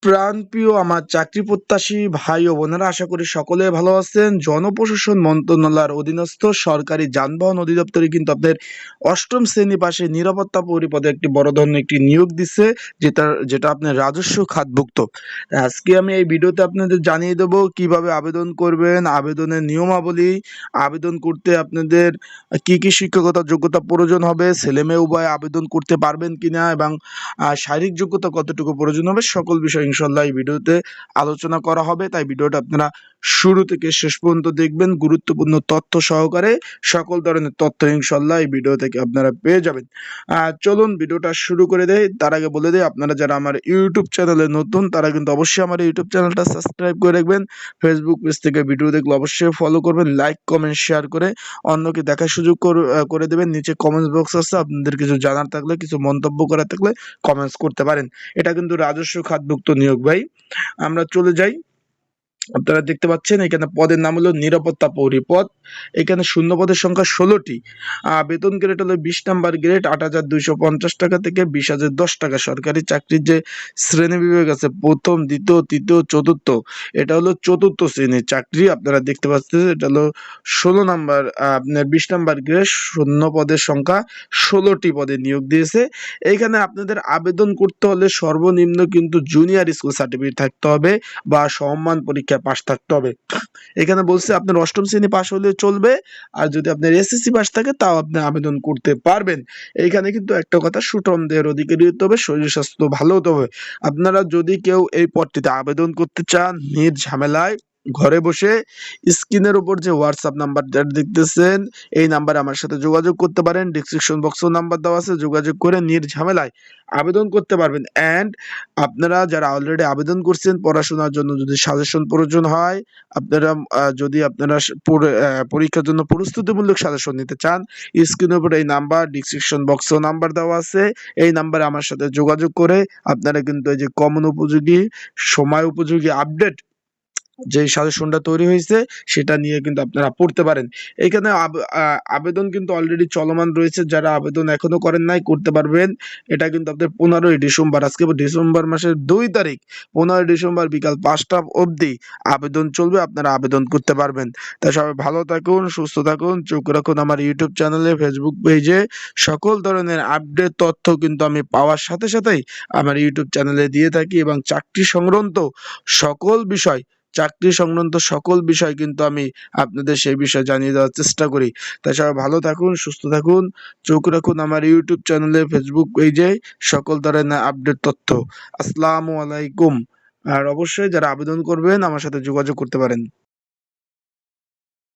প্রাণপ্রিয় আমার চাকরি প্রত্যাশী ভাই ও বোনেরা, আশা করি সকলে ভালো আছেন। জনপ্রশাসন মন্ত্রণালয়ের অধীনস্থ সরকারি যানবাহন অধিদপ্তরে কিন্তু আপনাদের অষ্টম শ্রেণী পাশে নিরাপত্তা পরিপদে একটি বড় ধরনের একটি নিয়োগ দিচ্ছে, যেটা আপনার রাজস্ব খাতভুক্ত। আজকে আমি এই ভিডিওতে আপনাদের জানিয়ে দেবো কিভাবে আবেদন করবেন, আবেদনের নিয়মাবলী, আবেদন করতে আপনাদের কি কি শিক্ষকতা যোগ্যতা প্রয়োজন হবে, ছেলে মেয়ে উভয় আবেদন করতে পারবেন কিনা, এবং শারীরিক যোগ্যতা কতটুকু প্রয়োজন হবে, সকল বিষয় ইনশাল্লাহ এই ভিডিওতে আলোচনা করা হবে। তাই ভিডিওটা আপনারা শুরু থেকে শেষ পর্যন্ত দেখবেন, গুরুত্বপূর্ণ তথ্য সহকারে সকল ধরনের তথ্য ইনশাল্লাহ এই ভিডিও থেকে আপনারা পেয়ে যাবেন। চলুন ভিডিওটা শুরু করে দেই। তার আগে বলে দেই, আপনারা যারা আমার ইউটিউব চ্যানেলে নতুন তারা কিন্তু অবশ্যই আমার ইউটিউব চ্যানেলটা সাবস্ক্রাইব করে রাখবেন। ফেসবুক পেজ থেকে ভিডিও দেখলে অবশ্যই ফলো করবেন, লাইক কমেন্ট শেয়ার করে অন্যকে দেখার সুযোগ করে দেবেন। নিচে কমেন্টস বক্স আছে, আপনাদের কিছু জানার থাকলে, কিছু মন্তব্য করার থাকলে কমেন্টস করতে পারেন। এটা কিন্তু রাজস্ব খাতভুক্ত নিয়োগ ভাই। আমরা চলে যাই। আপনারা দেখতে পাচ্ছেন এখানে পদের নাম হলো নিরাপত্তা পরিপদ। এখানে শূন্য পদের সংখ্যা 16টি। বেতন গ্রেড হলো 20 নাম্বার গ্রেড, 8,250 টাকা থেকে 20,010 টাকা। সরকারি চাকরির যে শ্রেণী বিভাগ আছে, প্রথম, দ্বিতীয়, তৃতীয়, চতুর্থ, এটা হলো চতুর্থ শ্রেণীর চাকরি। আপনারা দেখতে পাচ্ছেন এটা হলো 16 নাম্বার, আপনার 20 নাম্বার গ্রেড, শূন্য পদের সংখ্যা 16টি পদে নিয়োগ দিয়েছে। এইখানে আপনাদের আবেদন করতে হলে সর্বনিম্ন কিন্তু জুনিয়র স্কুল সার্টিফিকেট থাকতে হবে বা সমমান পরীক্ষায় পাশ থাকতে হবে। এখানে বলছে আপনার অষ্টম শ্রেণী পাশ হলে চলবে, আর যদি আপনার এসএসসি পাশ থাকে তাও আপনি আবেদন করতে পারবেন। এইখানে কিন্তু একটা কথা, সুঠম দেহের অধিকারী হতে হবে, শরীর স্বাস্থ্য ভালো হতে হবে। আপনারা যদি কেউ এই পদটিতে আবেদন করতে চান নির্ঝামেলায় ঘরে বসে, স্ক্রিনের উপর যে হোয়াটসঅ্যাপ নাম্বারটা দেখতেছেন এই নাম্বারে আমার সাথে যোগাযোগ করতে পারেন। ডিসক্রিপশন বক্সেও নাম্বার দেওয়া আছে, যোগাযোগ করে নির্ঝামেলায় আবেদন করতে পারবেন। অ্যান্ড আপনারা যারা অলরেডি আবেদন করছেন, পড়াশোনার জন্য যদি সাজেশন প্রয়োজন হয়, আপনারা যদি আপনারা পরীক্ষার জন্য প্রস্তুতিমূলক সাজেশন নিতে চান, স্ক্রিনের উপর এই নাম্বার, ডিসক্রিপশন বক্সেও নাম্বার দেওয়া আছে, এই নাম্বারে আমার সাথে যোগাযোগ করে আপনারা কিন্তু এই যে কমন উপযোগী, সময় উপযোগী আপডেট যে সাজেশনটা তৈরি হয়েছে সেটা নিয়ে কিন্তু আপনারা পড়তে পারেন। এখানে আবেদন কিন্তু অলরেডি চলমান রয়েছে, যারা আবেদন এখনো করেন নাই করতে পারবেন। এটা কিন্তু আপনাদের 15ই ডিসেম্বর, আজকে ডিসেম্বর মাসের 2 তারিখ, 15ই ডিসেম্বর বিকাল 5টা অবধি আবেদন চলবে, আপনারা আবেদন করতে পারবেন। তাই সবাই ভালো থাকুন, সুস্থ থাকুন, চোখ রাখুন আমার ইউটিউব চ্যানেলে, ফেসবুক পেজে। সকল ধরনের আপডেট তথ্য কিন্তু আমি পাওয়ার সাথে সাথেই আমার ইউটিউব চ্যানেলে দিয়ে থাকি, এবং চাকরি সংক্রান্ত সকল বিষয় কিন্তু আমি আপনাদের সেই বিষয়ে জানিয়ে দেওয়ার চেষ্টা করি। তাই সবাই ভালো থাকুন, সুস্থ থাকুন, চোখ রাখুন আমার ইউটিউব চ্যানেলে, ফেসবুক পেজে সকল ধরনের আপডেট তথ্য। আসসালামু আলাইকুম। আর অবশ্যই যারা আবেদন করবেন আমার সাথে যোগাযোগ করতে পারেন।